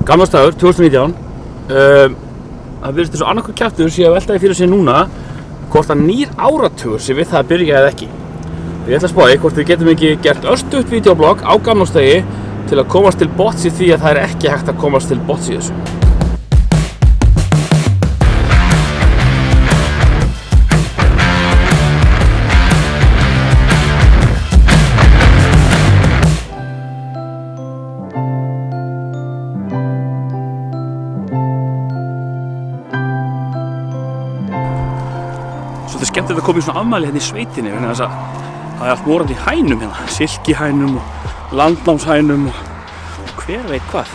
Gamlársdagur 2019. Það virðist þessu annarkur kjaftur sé að velta fyrir sig núna hvort að nýr áratugur sé við það að byrja eða ekki. Ég ætla að spá hvort við getum ekki gert örstutt vídeoblogg á gamlársdegi til að komast til botns í því að það er ekki hægt að komast til botns í þessu. Svolítið skemmtilegt að koma í svona afmæli hérna í sveitinni vegna þess að það er allt morandi í hænum hérna, silkihænum og landnámshænum og hver veit hvað.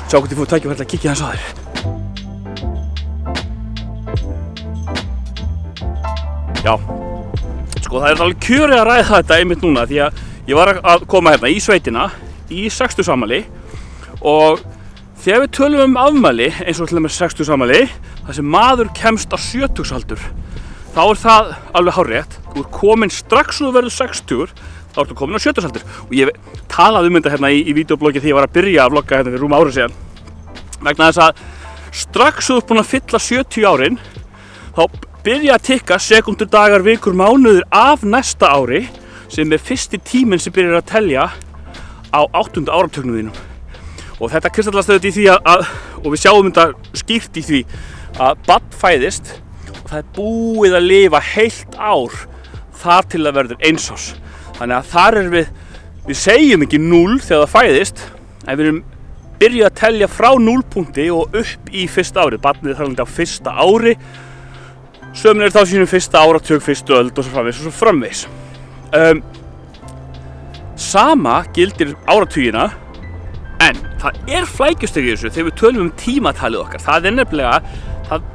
Sjá hvort ég fór tækifæri að kíkja þess að þér. Já, sko það er alveg kjörið að ræða þetta einmitt núna því að ég var að koma hérna í sveitina í 60 afmæli og þegar við tölum um afmæli eins og til dæmis 60 afmæli þar sem maður kemst á 70-aldur þá er það alveg hárrétt. Þú ert komin strax og þú verður 60, þá ertu komin á 70-aldur. Og ég talaði um þetta hérna í vídeobloggi þegar ég var að byrja að vlogga hérna fyrir rúm ári síðan. Vegna þess að strax og þú ert búin að fylla 70 árin, þá byrja að tikka sekundur, dagar, vikur, mánuðir af næsta ári sem er fyrsti tíminn sem byrjar að telja á 8. áratugnum þínum. Og þetta kristallast auðvitað í því og við sjáum þetta skýrt í því að barn fæðist og það er búið að lifa heilt ár þar til það verður 1 árs. Þannig að þar er við segjum ekki 0 þegar það fæðist, en við erum byrjuð að telja frá 0-punkti og upp í fyrsta árið. Barnið er þarna á fyrsta ári, sömur er þá sínum fyrsta áratug, fyrstu öld og svo framvegis. Sama gildir áratugina, en það er flækjustig í þessu þegar við tölum um tímatalið okkar. Það er nefnilega, það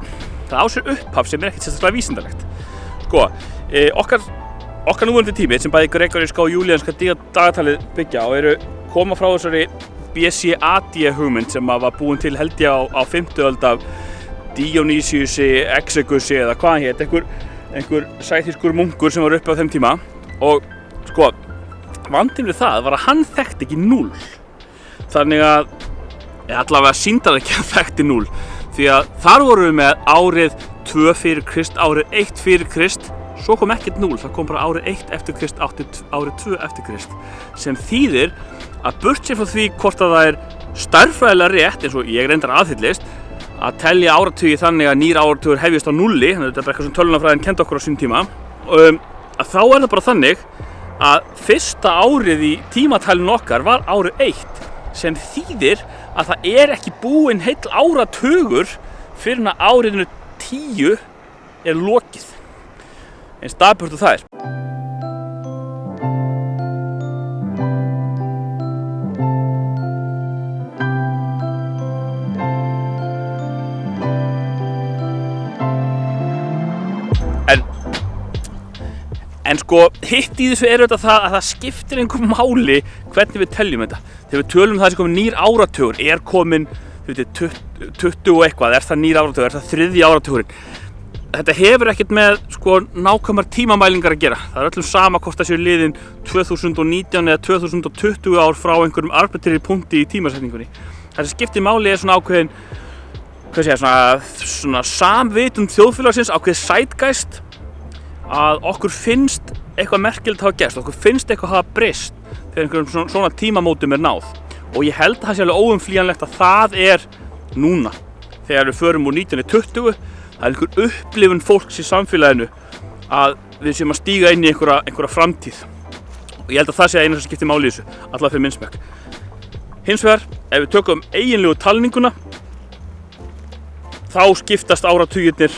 á sér upphaf sem er ekkert sérstaklega vísindalegt. Sko, okkar núverandi tími sem bæði gregoríska og júlíanska dagatalið byggja og koma frá þessari BCAD hugmynd sem var búin til held ég á 5. öld af Dionysiusi, Exegusi eða hvað hann hét, einhver sæþýskur munkur sem var uppi á þeim tíma. Og sko, vandinn við það var að hann þekkti ekki 0. Þannig að, allavega sýndar ekki að þekkti 0. Því að þar vorum við með árið 2 fyrir Krist, árið 1 fyrir Krist, svo kom ekkert 0, það kom bara árið 1 eftir Krist, árið 2 eftir Krist. Sem þýðir að burt sér frá því hvort að það er stærðfræðilega rétt, eins og ég reyndar aðhyllist, að telja áratugi þannig að nýr áratugur hefjast á 0, þannig að þetta er bara eitthvað sem tölvunarfræðin kenndi okkur á sínum tíma, að þá er það bara þannig að fyrsta árið í tímatalinu okkar var árið 1, sem þýðir að það er ekki búinn heill áratugur fyrir að áriðinu 10 er lokið. Eins dapurt og það er. En sko, hitt í þessu er auðvitað það að það skiptir einhver máli hvernig við teljum þetta. Þegar við tölum það sem komin nýr áratugur, er komin 20 og eitthvað, er það nýr áratugur, er það 3. áratugurinn. Þetta hefur ekkert með sko nákvæmar tímamælingar að gera. Það er öllum sama hvort það séu liðin 2019 eða 2020 ár frá einhverjum arbitrary punkti í tímasetningunni. Það sem skiptir máli er svona ákveðin, svona samvitund þjóðfélagsins, ákveðið zeitgeist, að okkur finnst eitthvað merkilegt hafa gerst, okkur finnst eitthvað hafa breyst þegar einhverjum svona tímamótum er náð. Og ég held að það sé alveg óumflýjanlegt að það er núna. Þegar við förum úr 1920, það er einhver upplifun fólks í samfélaginu að við séum að stíga inn í einhverja framtíð. Og ég held að það sé eina sem skiptir máli í þessu, allavega fyrir minn smekk. Hins vegar, ef við tökum eiginlegu talninguna, þá skiptast áratugirnir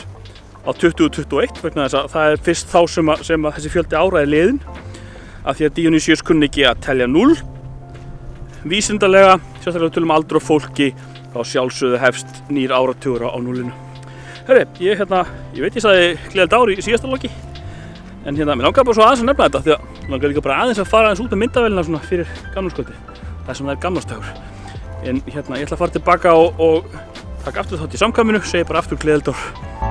á 2021 vegna þess að það er fyrst þá sem að þessi fjöldi ára er liðinn af því að Dionysius kunni ekki að telja 0. Vísindalega, sérstaklega tölum aldur og fólki, þá sjálfsögðu hefst nýr áratugur á 0. Herri, ég veit ég sagði gleðilegt ár í síðasta vloggi en mér langar bara svo aðeins að nefna þetta því að mér langar líka bara aðeins að fara aðeins út með myndavélina svona fyrir gamlárskvöldi. Það sem það er gamlársdagur. En ég ætla að fara tilbaka og taka aftur þátt í samkvæminu, segi bara aftur gleðilegt ár.